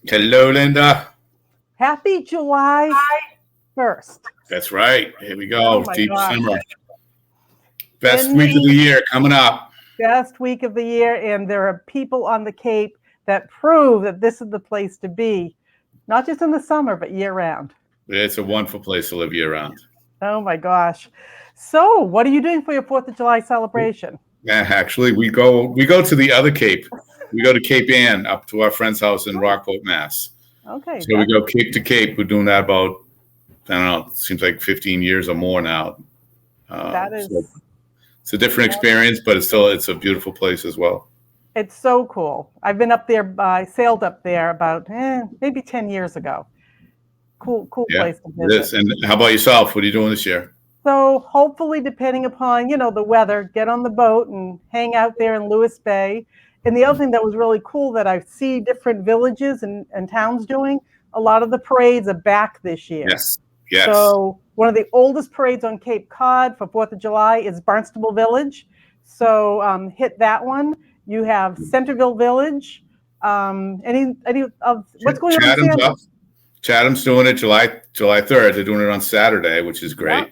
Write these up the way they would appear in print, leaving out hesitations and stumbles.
Hello, Linda. Happy July 1st. That's right. Here we Oh go. my Deep gosh. summer. Best In week of the the year coming up. best week of the year, and there are people on the Cape that prove that this is the place to be, not just in the summer, but year round. It's a wonderful place to live year round. Oh my gosh. So, what are you doing for your 4th of July celebration? Yeah, actually, we go to the other Cape. We go to Cape Ann up to our friend's house in Oh, Rockport, Mass. okay. So we go Cape to Cape. We're doing that about, I don't know, it seems like 15 years or more now. That So is, it's a different experience, but it's a beautiful place as well. it's so cool. I've been up there, I sailed up there about maybe 10 years ago. Cool Yeah, place to it visit. is. And how about yourself? What are you doing this year? So hopefully, depending upon, the weather, get on the boat and hang out there in Lewis Bay. And the other thing that was really cool that I see different villages and towns doing, a lot of the parades are back this year. Yes. Yes. So one of the oldest parades on Cape Cod for 4th of July is Barnstable Village. So hit that one. You have Centerville Village. Any of what's going on in Chatham's Sandra? up. Chatham's doing it July 3rd. They're doing it on Saturday, which is Yeah, great.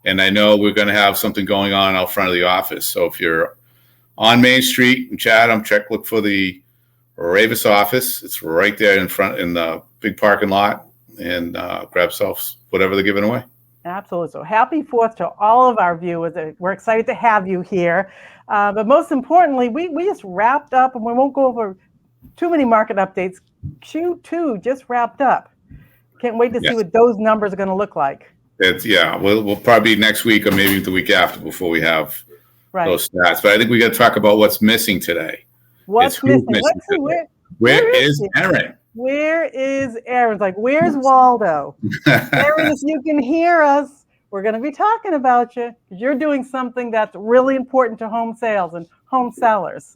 And I know we're going to have something going on out front of the office. So if you're on Main Street in Chatham, look for the Ravis office. It's right there in front in the big parking lot, and grab self whatever they're giving away. absolutely. So happy 4th to all of our viewers. We're excited to have you here. But most importantly, we just wrapped up, and we won't go over too many market updates. Q2 just wrapped up. Can't wait to see Yes, what those numbers are going to look like. we'll probably next week or maybe the week after before we have Right. those stats. But I think we got to talk about what's missing today. It's What's who's missing? missing today. Where Where is is she? Erin? Where is Aaron? Like, where's Waldo? Aaron, if you can hear us, we're going to be talking about you because you're doing something that's really important to home sales and home sellers.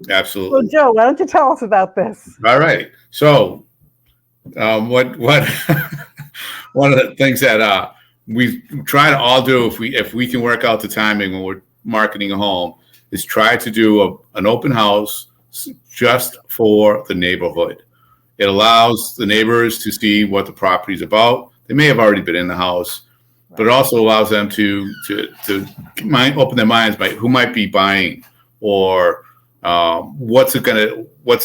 So, Absolutely. Joe, why don't you tell us about this? All right. So, what one of the things that we try to all do if we can work out the timing when we're marketing a home is try to do an open house just for the neighborhood. It allows the neighbors to see what the property is about. They may have already been in the house, but it Right. also allows them to open their minds by who might be buying, or what's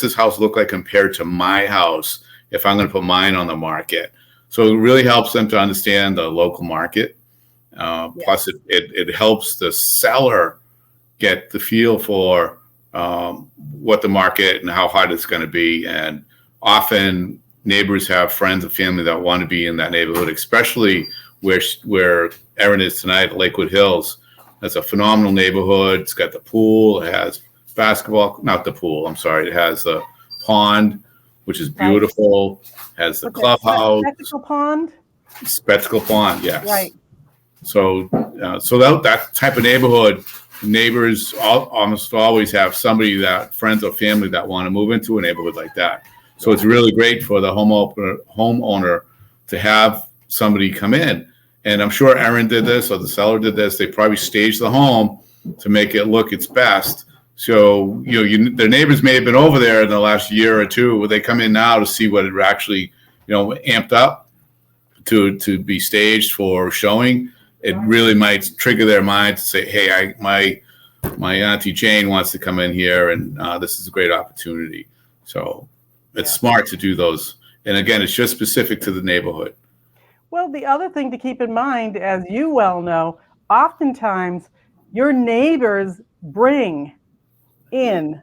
this house look like compared to my house if I'm gonna put mine on the market. So it really helps them to understand the local market. Plus, Yes. it helps the seller get the feel for what the market and how hard it's going to be. And often neighbors have friends and family that want to be in that neighborhood, especially where Erin is tonight, Lakewood Hills. That's a phenomenal neighborhood. It's got the pool. It has basketball, not the pool. I'm sorry. It has the pond, which is Right. beautiful. Has the What's that? clubhouse, Spectacle Pond? spectacle pond. Yes. Right. So that type of neighborhood, neighbors almost always have somebody that friends or family that want to move into a neighborhood like that. So it's Yeah. really great for the homeowner to have somebody come in. And I'm sure Erin did this or the seller did this. They probably staged the home to make it look its best. So their neighbors may have been over there in the last year or two. Where they come in now to see what it actually amped up to be staged for showing. It Right. really might trigger their mind to say, "Hey, my auntie Jane wants to come in here, and this is a great opportunity." So it's Yeah. smart to do those. And again, it's just specific to the neighborhood. Well, the other thing to keep in mind, as you well know, oftentimes your neighbors bring in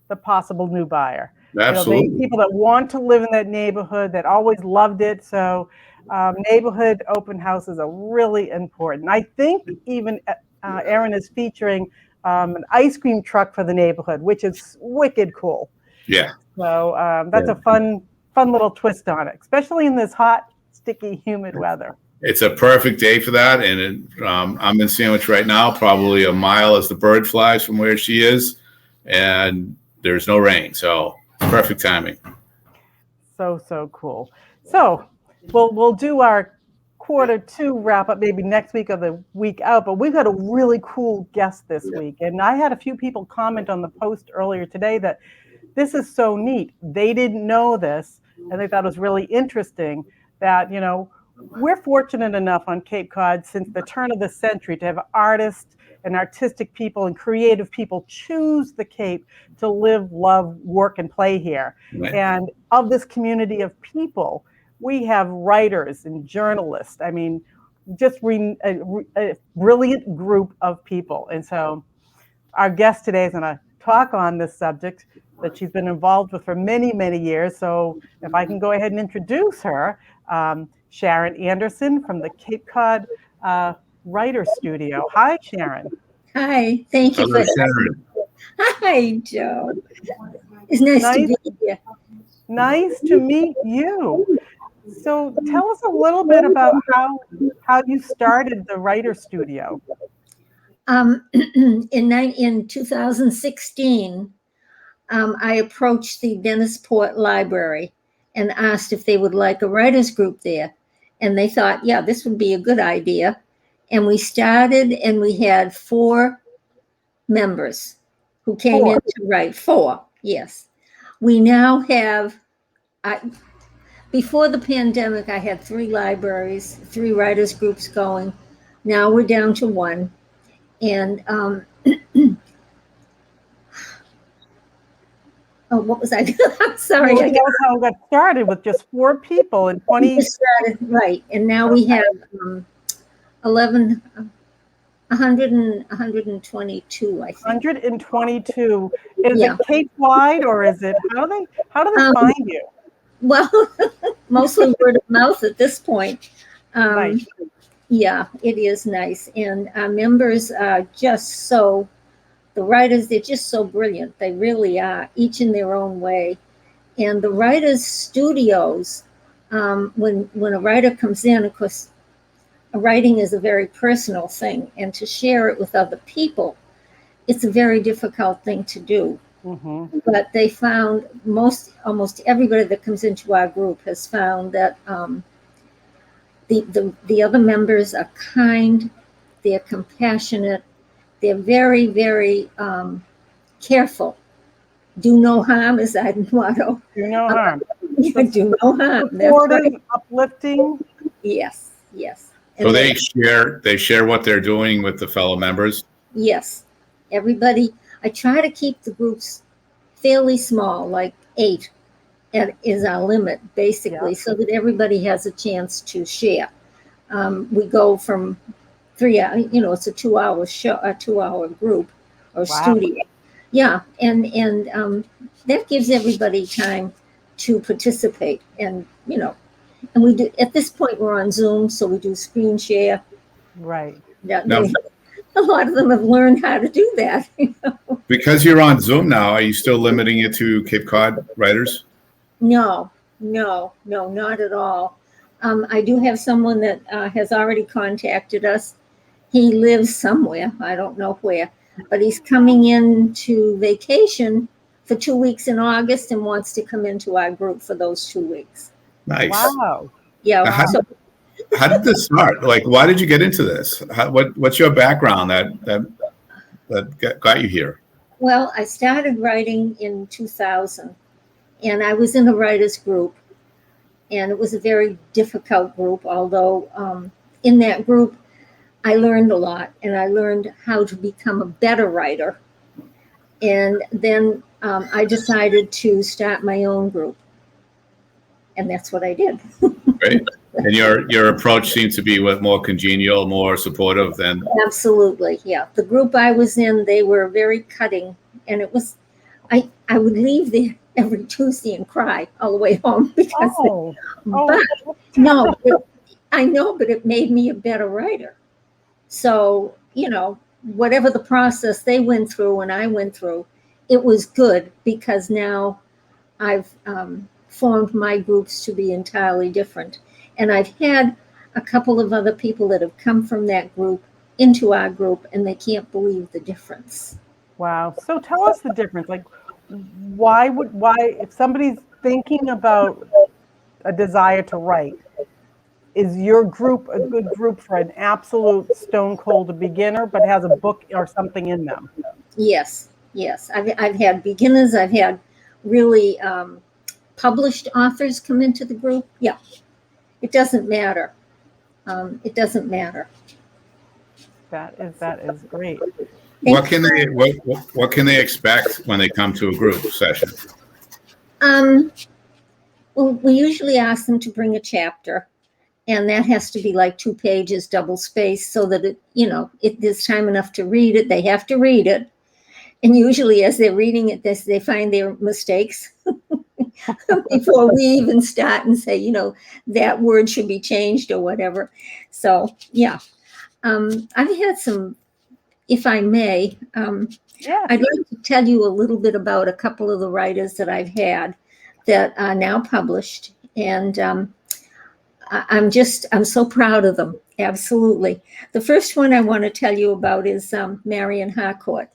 the possible new buyer. Absolutely. People that want to live in that neighborhood that always loved it. So, neighborhood open houses are really important. I think even Erin is featuring an ice cream truck for the neighborhood, which is wicked cool. Yeah. So that's Yeah. a fun little twist on it, especially in this hot, sticky, humid weather. It's a perfect day for that. And I'm in Sandwich right now, probably a mile as the bird flies from where she is, and there's no rain. So perfect timing. So cool. So we'll do our quarter 2 wrap up maybe next week or the week out, but we've got a really cool guest this week. And I had a few people comment on the post earlier today that this is so neat. They didn't know this. and they thought it was really interesting that, we're fortunate enough on Cape Cod since the turn of the century to have artists and artistic people and creative people choose the Cape to live, love, work, and play here. Right. And of this community of people, we have writers and journalists. I mean, just a brilliant group of people. And so our guest today is going to talk on this subject that she's been involved with for many, many years. So if I can go ahead and introduce her, Sharon Anderson from the Cape Cod Writers Studio. Hi, Sharon. Hi, thank you Hello, for Sharon. Hi, Joe. It's nice to be here. Nice to meet you. So tell us a little bit about how you started the Writers Studio. In 2016, I approached the Dennisport Library and asked if they would like a writers group there. And they thought, yeah, this would be a good idea. And we started, and we had 4 members who came in to write. 4, yes. We now have, before the pandemic, I had 3 libraries, 3 writers groups going. Now we're down to 1. And oh, what was I doing? I'm sorry. Well, that's how it got started with just 4 people in 20. We started, right, and now we have 122, I think. 122. Is it Cape wide, or is it how do they find you? Well, mostly word of mouth at this point. Nice. Yeah, it is nice, and our members are just so. The writers, they're just so brilliant. They really are, each in their own way. And the writers' studios, when a writer comes in, of course, writing is a very personal thing, and to share it with other people, it's a very difficult thing to do. Mm-hmm. But they found almost everybody that comes into our group has found that the other members are kind, they're compassionate, they're very, very careful. Do no harm is our motto. Do no harm. Do no harm. Supportive, uplifting. Yes, yes. So they share what they're doing with the fellow members? Yes. Everybody, I try to keep the groups fairly small, like 8 is our limit, basically, so that everybody has a chance to share. We go from 3 hours, it's a 2-hour show, a 2-hour group or studio. Yeah, and that gives everybody time to participate, and and we do. At this point, we're on Zoom, so we do screen share. Right. Now, a lot of them have learned how to do that. Because you're on Zoom now, are you still limiting it to Cape Cod writers? No, not at all. I do have someone that has already contacted us. He lives somewhere, I don't know where, but he's coming in to vacation for 2 weeks in August and wants to come into our group for those 2 weeks. Nice. Wow. Yeah. How did this start? Like, why did you get into this? What's your background that got you here? Well, I started writing in 2000, and I was in a writers group, and it was a very difficult group, although in that group, I learned a lot, and I learned how to become a better writer. And then I decided to start my own group, and that's what I did. Great. And your approach seems to be more congenial, more supportive than. Absolutely, yeah. The group I was in, they were very cutting, and it was. I would leave there every Tuesday and cry all the way home because. I know, but it made me a better writer. So whatever the process they went through and I went through, it was good because now I've formed my groups to be entirely different. And I've had a couple of other people that have come from that group into our group, and they can't believe the difference. Wow. So tell us the difference. Like, why if somebody's thinking about a desire to write, is your group a good group for an absolute stone cold beginner, but has a book or something in them? Yes. I've had beginners. I've had really published authors come into the group, yeah, it doesn't matter. It doesn't matter. That is great. What can they what can they expect when they come to a group session? Well, we usually ask them to bring a chapter, and that has to be like 2 pages, double spaced, so that it there's time enough to read it. They have to read it, and usually as they're reading it, they find their mistakes before we even start and say, that word should be changed or whatever. So yeah, I've had some, if I may, Yeah. I'd like to tell you a little bit about a couple of the writers that I've had that are now published, and I'm so proud of them. Absolutely. The first one I want to tell you about is Marion Harcourt.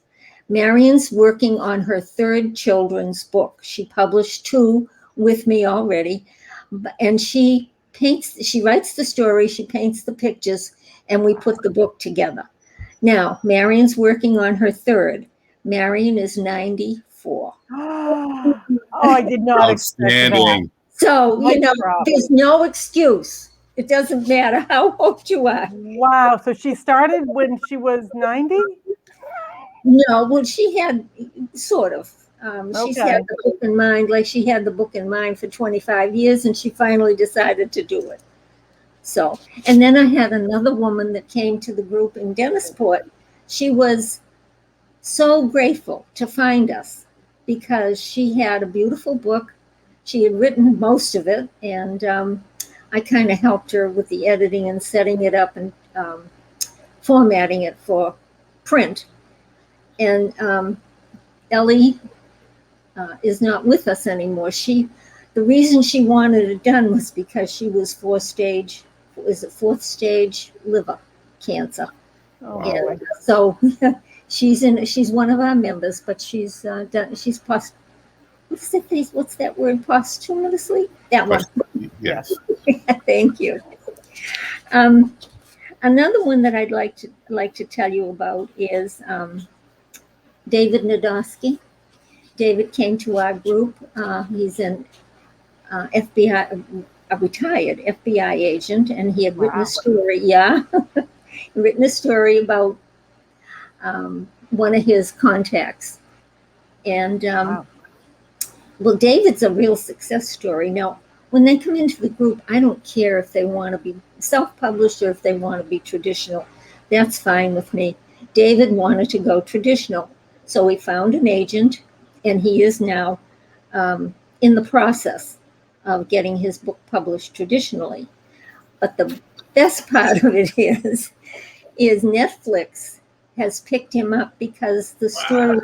Marion's working on her 3rd children's book. She published 2 with me already, and she writes the story, she paints the pictures, and we put the book together. Now, Marion's working on her 3rd. Marion is 94. Oh, I did not expect that. Outstanding. So, there's no excuse. It doesn't matter how old you are. Wow. So she started when she was 90? No, well, she had sort of. She's Okay. had the book in mind, like she had the book in mind for 25 years, and she finally decided to do it. So, and then I had another woman that came to the group in Dennisport. She was so grateful to find us because she had a beautiful book. She had written most of it, and I kind of helped her with the editing and setting it up and formatting it for print. And Ellie is not with us anymore. The reason she wanted it done was because she was 4th stage liver cancer. Oh, And so she's one of our members, but she's what's that word, posthumously? That one. Yes. Thank you. Another one that I'd like to tell you about is David Nadosky. David came to our group. He's an FBI, a retired FBI agent, and he had written a story. Yeah, written a story about one of his contacts, and well, David's a real success story. Now, when they come into the group, I don't care if they want to be self-published or if they want to be traditional. That's fine with me. David wanted to go traditional, so we found an agent, and he is now in the process of getting his book published traditionally. But the best part of it is Netflix has picked him up because the story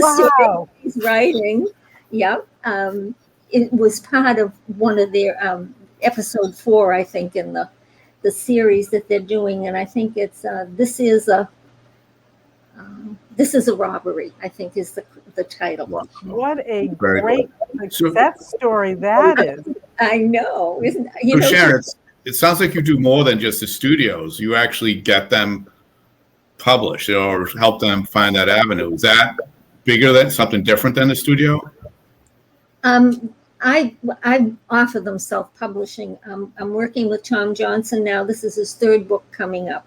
story he's writing, it was part of one of their episode 4, I think, in the series that they're doing, and I think it's this is a robbery, I think is the title. Wow. What a Very great success story that is. I know, isn't So Sharon, it sounds like you do more than just the studios. You actually get them published or help them find that avenue. Is that bigger than something different than the studio? I offer them self-publishing. I'm working with Tom Johnson now. This is his 3rd book coming up.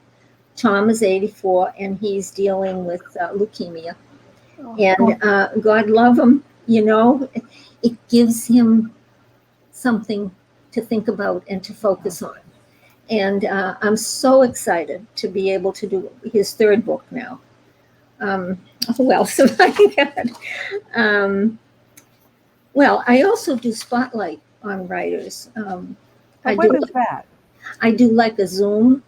Tom is 84, and he's dealing with leukemia. And God love him, it gives him something to think about and to focus on. And I'm so excited to be able to do his 3rd book now. Who else have I got? Well, I also do spotlight on writers. What is that? I do like a Zoom,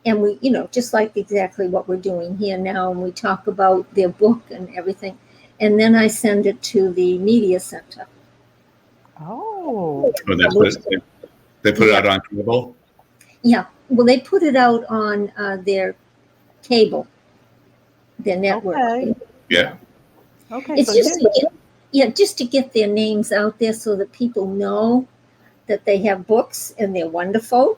and we, just like exactly what we're doing here now, and we talk about their book and everything. And then I send it to the media center. Oh. They put it out on cable? Yeah. Well, they put it out on their cable, their network. Okay. Yeah. Okay. It's just to get their names out there so that people know that they have books and they're wonderful.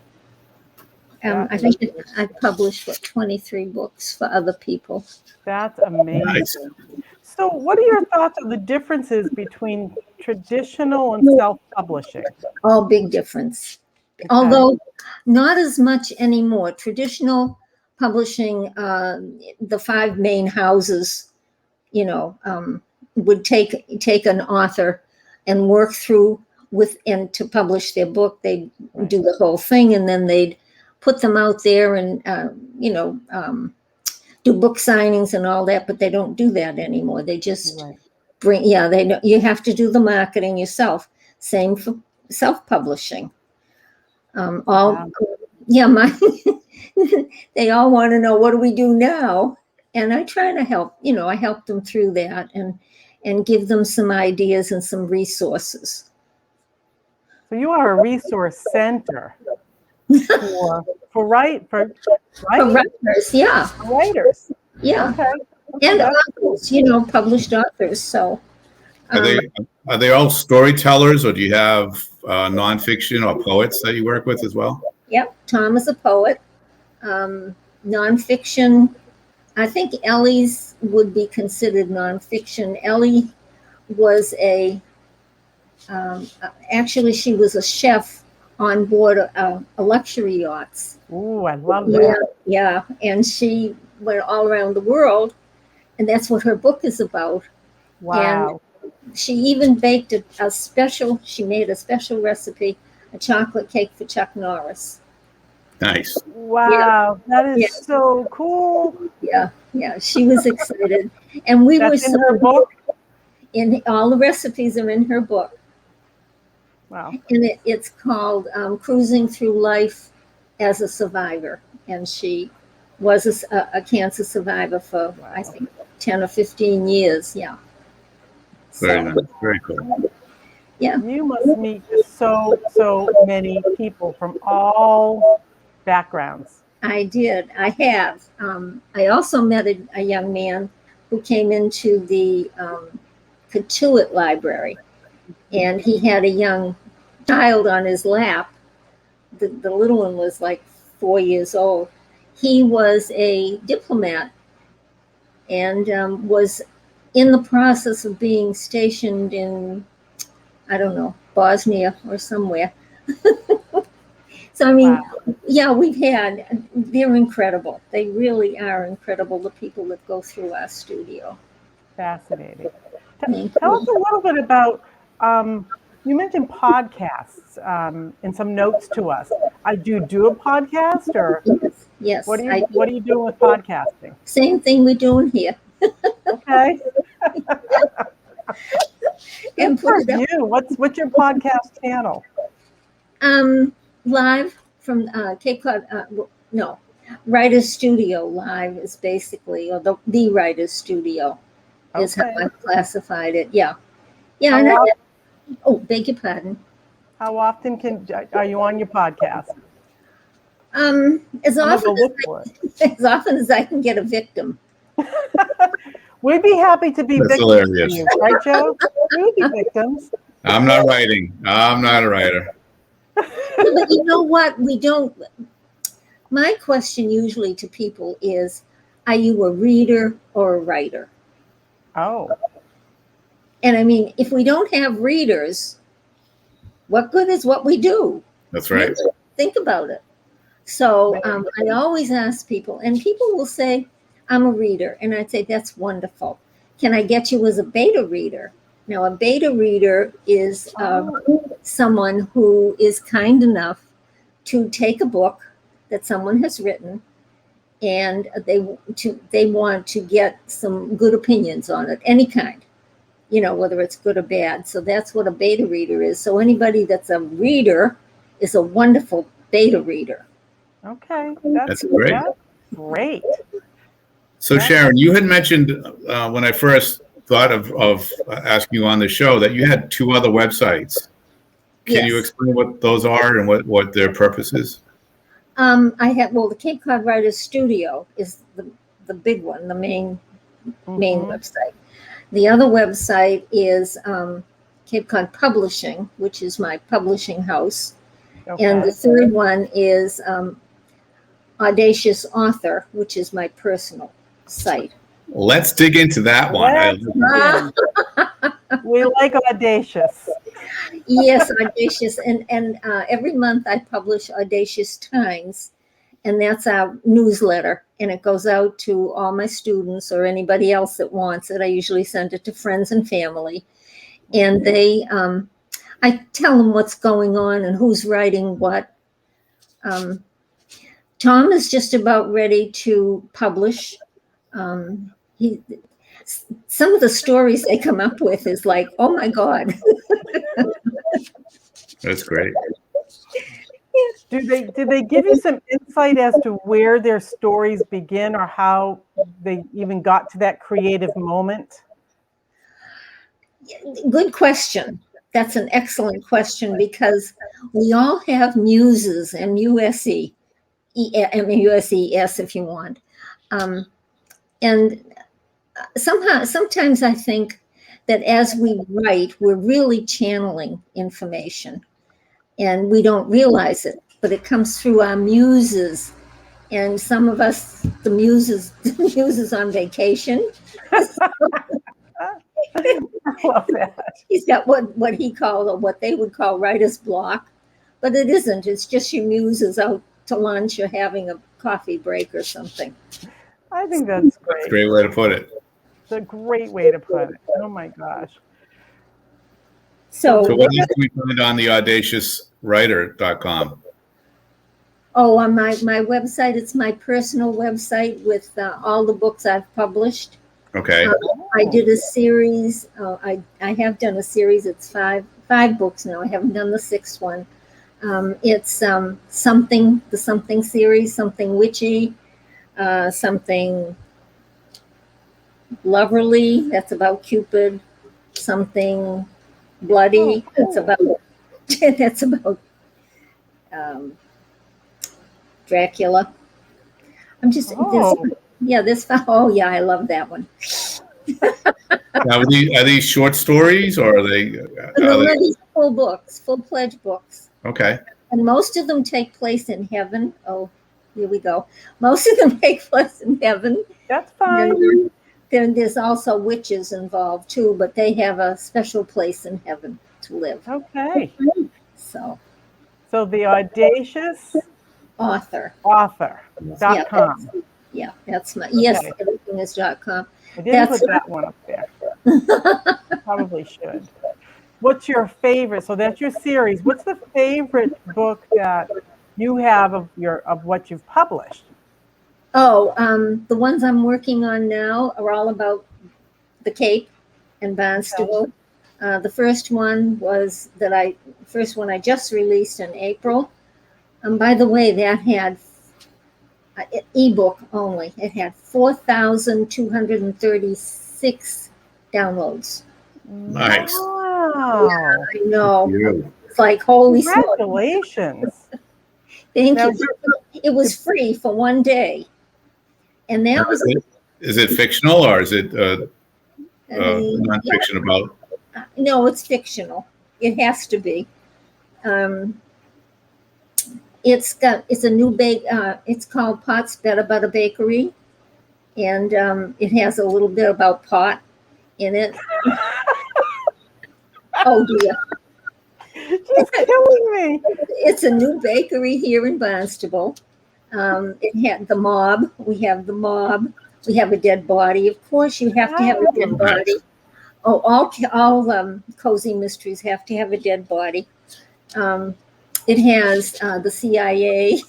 I think I published 23 books for other people. That's amazing. Nice. So what are your thoughts on the differences between traditional and self-publishing? Oh, big difference. Okay. Although not as much anymore. Traditional publishing, the five main houses, would take an author and work through and to publish their book. They'd do the whole thing, and then they'd put them out there and do book signings and all that. But they don't do that anymore. They just bring. Yeah, you have to do the marketing yourself. Same for self-publishing. They all want to know, what do we do now? And I try to help. I help them through that and give them some ideas and some resources. So you are a resource center for writers, yeah. For writers. Yeah. Okay. And authors, published authors. So are they all storytellers, or do you have nonfiction or poets that you work with as well? Yep. Tom is a poet. Nonfiction, I think Ellie's would be considered nonfiction. Ellie was actually she was a chef on board a luxury yachts. Ooh, I love that. Yeah. And she went all around the world, and that's what her book is about. Wow. And she even baked she made a special recipe, a chocolate cake for Chuck Norris. Nice. Wow, that is so cool. Yeah, she was excited. And we That's in her book? All the recipes are in her book. Wow. And it's called Cruising Through Life as a Survivor. And she was a cancer survivor for, I think, 10 or 15 years. Yeah. Very nice. Very cool. Yeah. You must meet so many people from all backgrounds. I did. I have. I also met a young man who came into the Katuitt Library, and he had a young child on his lap. The little one was like 4 years old. He was a diplomat and was in the process of being stationed in, I don't know, Bosnia or somewhere. So, I mean, they're incredible. They really are incredible, the people that go through our studio. Fascinating. Tell us a little bit about, you mentioned podcasts in some notes to us. Do you do a podcast, or yes? What are you doing with podcasting? Same thing we're doing here. Okay. And for you, what's your podcast channel? Live from Cape Cod. Writers Studio Live is basically, or the Writers Studio is how I've classified it. Yeah. Beg your pardon. How often are you on your podcast? As often as I can get a victim. We'd be happy to be That's victims hilarious. for you, right, Joe? We would be victims. I'm not writing. I'm not a writer. But you know what? We don't. My question usually to people is, are you a reader or a writer? Oh. And I mean, if we don't have readers, what good is what we do? That's right. Think about it. So I always ask people, and people will say, I'm a reader. And I'd say, that's wonderful. Can I get you as a beta reader? Now, a beta reader is someone who is kind enough to take a book that someone has written, and they want to get some good opinions on it, any kind, whether it's good or bad. So that's what a beta reader is. So anybody that's a reader is a wonderful beta reader. Okay, that's great. That's great. So Sharon, you had mentioned when I first thought of asking you on the show that you had 2 other websites. Can you explain what those are and what their purpose is? I have, the Cape Cod Writers Studio is the big one, the main website. The other website is Cape Cod Publishing, which is my publishing house. Okay. And the third one is Audacious Author, which is my personal site. Let's dig into that one. We like audacious. Yes, Audacious. And every month I publish Audacious Times, and that's our newsletter. And it goes out to all my students or anybody else that wants it. I usually send it to friends and family. And I tell them what's going on and who's writing what. Tom is just about ready to publish. Some of the stories they come up with is like, oh my God. That's great. Do they give you some insight as to where their stories begin or how they even got to that creative moment? Good question. That's an excellent question, because we all have muses, M-U-S-E, M-U-S-E-S if you want. And sometimes I think that as we write, we're really channeling information and we don't realize it, but it comes through our muses. And some of us, the muses on vacation. I love that. He's got what he called, or what they would call, writer's block, but it isn't. It's just your muses out to lunch or having a coffee break or something. I think that's great. That's a great way to put it. It's a great way to put it. Oh my gosh. So what else can we find on the audaciouswriter.com? Oh, on my website, it's my personal website with all the books I've published. Okay. I did a series. I have done a series. It's five books now. I haven't done the sixth one. It's the something series, something witchy, something loverly. That's about Cupid. Something bloody. That's about Dracula. I'm just this. Oh yeah, I love that one. Now, are these short stories or are they? These full books, full-fledged books. Okay. And most of them take place in heaven. Oh, here we go. Most of them take place in heaven. That's fine. Then there's also witches involved too, but they have a special place in heaven to live. Okay. So the audacious author.com. Yeah, that's my, okay. Yes, everything is .com. I didn't put that one up there. Probably should. What's your favorite? So that's your series. What's the favorite book that you have of what you've published? Oh, the ones I'm working on now are all about the Cape and Barnstable. The first one I just released in April. By the way, that had ebook only. It had 4,236 downloads. Nice. Wow. Yeah, I know. It's like, holy smokes. Congratulations. Thank you. It was free for one day. And that was. Is it fictional or is it nonfiction about? No, it's fictional. It has to be. It's a new bake. It's called Pot's Better Butter Bakery, and it has a little bit about pot in it. Oh dear! She's killing me. It's a new bakery here in Barnstable. It had the mob. We have the mob. We have a dead body. Of course, you have to have a dead body. Oh, all cozy mysteries have to have a dead body. It has the CIA,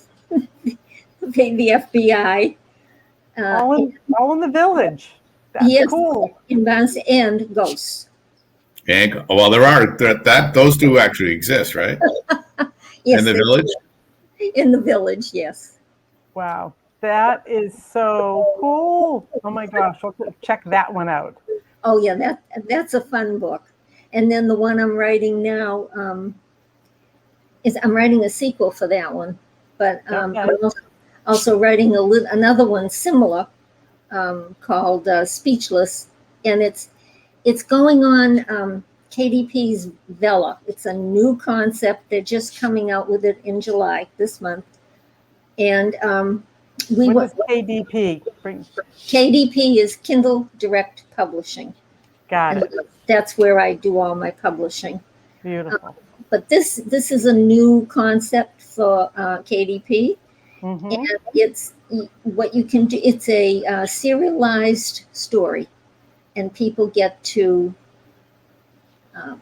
the FBI. All in the village. That's cool. In Barnstable, and ghosts. And well, there are those do actually exist, right? Yes, in the village. In the village, yes. Wow, that is so cool! Oh my gosh, I'll check that one out. Oh yeah, that's a fun book. And then the one I'm writing now I'm writing a sequel for that one, but I'm also writing another one similar called Speechless, and it's going on KDP's Vela. It's a new concept. They're just coming out with it in July this month. And what is KDP? KDP is Kindle Direct Publishing. Got And it. that's where I do all my publishing. Beautiful. But this is a new concept for KDP. Mm-hmm. And it's what you can do. It's a serialized story, and people get to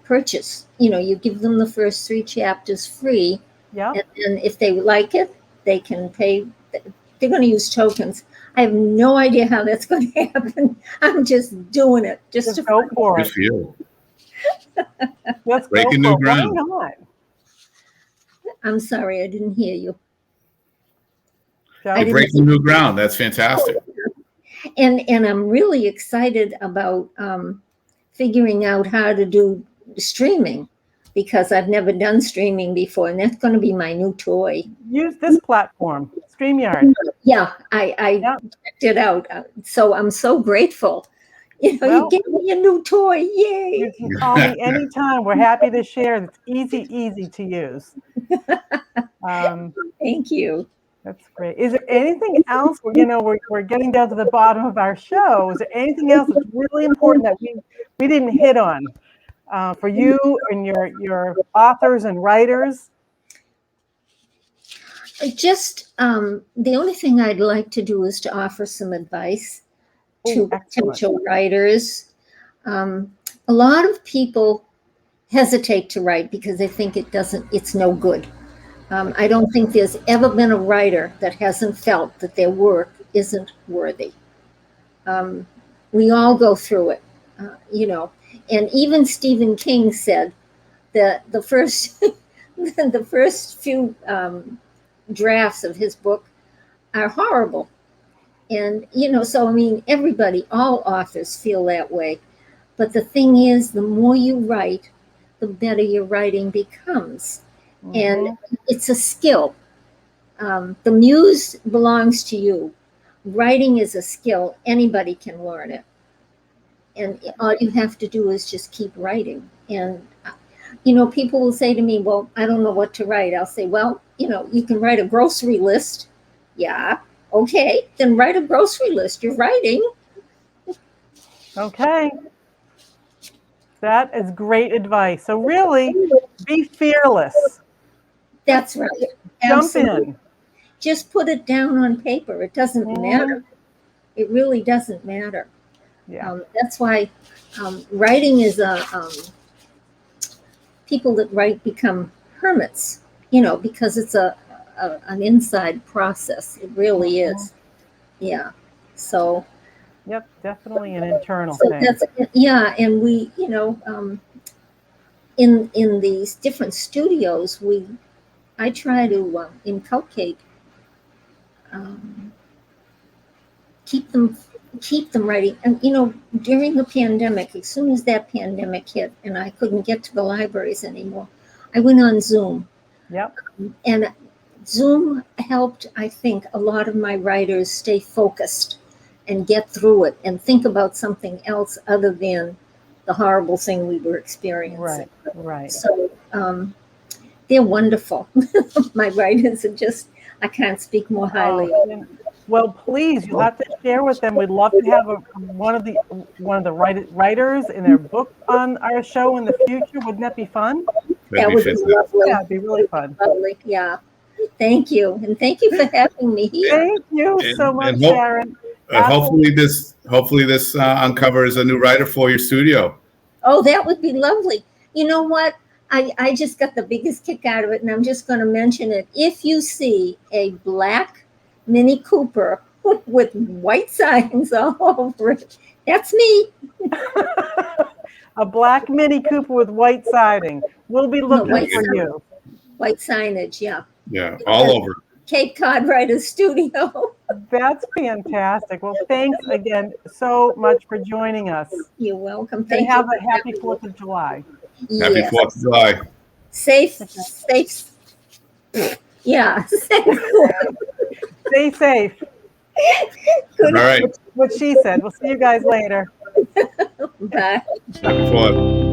purchase. You give them the first 3 chapters free, Yeah. and if they like it, they can pay. They're going to use tokens. I have no idea how that's going to happen. I'm just doing it just to go for Good it. for you. Let's Breaking go new for it. ground. Why not? I'm sorry, I didn't hear you. Shall You're breaking new ground. That's fantastic. And I'm really excited about figuring out how to do streaming, because I've never done streaming before, and that's going to be my new toy. Use this platform, StreamYard. Yeah, I checked it out. So I'm so grateful. Well, you gave me a new toy. Yay. You can call me anytime. We're happy to share. It's easy to use. Thank you. That's great. Is there anything else? We're getting down to the bottom of our show. Is there anything else that's really important that we didn't hit on for you and your authors and writers? Just the only thing I'd like to do is to offer some advice to potential writers. A lot of people hesitate to write because they think it's no good. I don't think there's ever been a writer that hasn't felt that their work isn't worthy. We all go through it, and even Stephen King said that the first the first few drafts of his book are horrible. And, so I mean, all authors feel that way. But the thing is, the more you write, the better your writing becomes. Mm-hmm. And it's a skill. The muse belongs to you. Writing is a skill. Anybody can learn it. And all you have to do is just keep writing. And, people will say to me, well, I don't know what to write. I'll say, well, you can write a grocery list. Yeah. Okay, then write a grocery list. You're writing. Okay. That is great advice. So really, be fearless. That's right. Jump Absolutely. in. Just put it down on paper. It doesn't matter. It really doesn't matter. Yeah. That's why writing is people that write become hermits, because it's an inside process. It really is. Yeah. So. Yep, definitely an internal thing. And we, in these different studios, I try to inculcate, keep them writing. And during the pandemic, as soon as that pandemic hit, and I couldn't get to the libraries anymore, I went on Zoom. Yep. And Zoom helped, I think, a lot of my writers stay focused and get through it and think about something else other than the horrible thing we were experiencing. Right. So they're wonderful. My writers are just, I can't speak more highly of them. Well, please, you'll have to share with them. We'd love to have one of the writers in their book on our show in the future. Wouldn't that be fun? That would be lovely. Yeah, it'd be really fun. Lovely. Yeah. Thank you. And thank you for having me here. Thank you so much, Sharon. Hopefully this uncovers a new writer for your studio. Oh, that would be lovely. You know what? I just got the biggest kick out of it, and I'm just going to mention it. If you see a black Mini Cooper with white signs all over it, that's me. A black Mini Cooper with white siding. We'll be looking for you. White signage, yeah. Yeah, all over. Cape Cod Writers Studio. That's fantastic. Well, thanks again so much for joining us. You're welcome. Thank you. Have a happy 4th of July. Yes. Happy 4th of July. Safe. Yeah. Stay safe. Good. All right. What she said. We'll see you guys later. Bye. Happy 4th.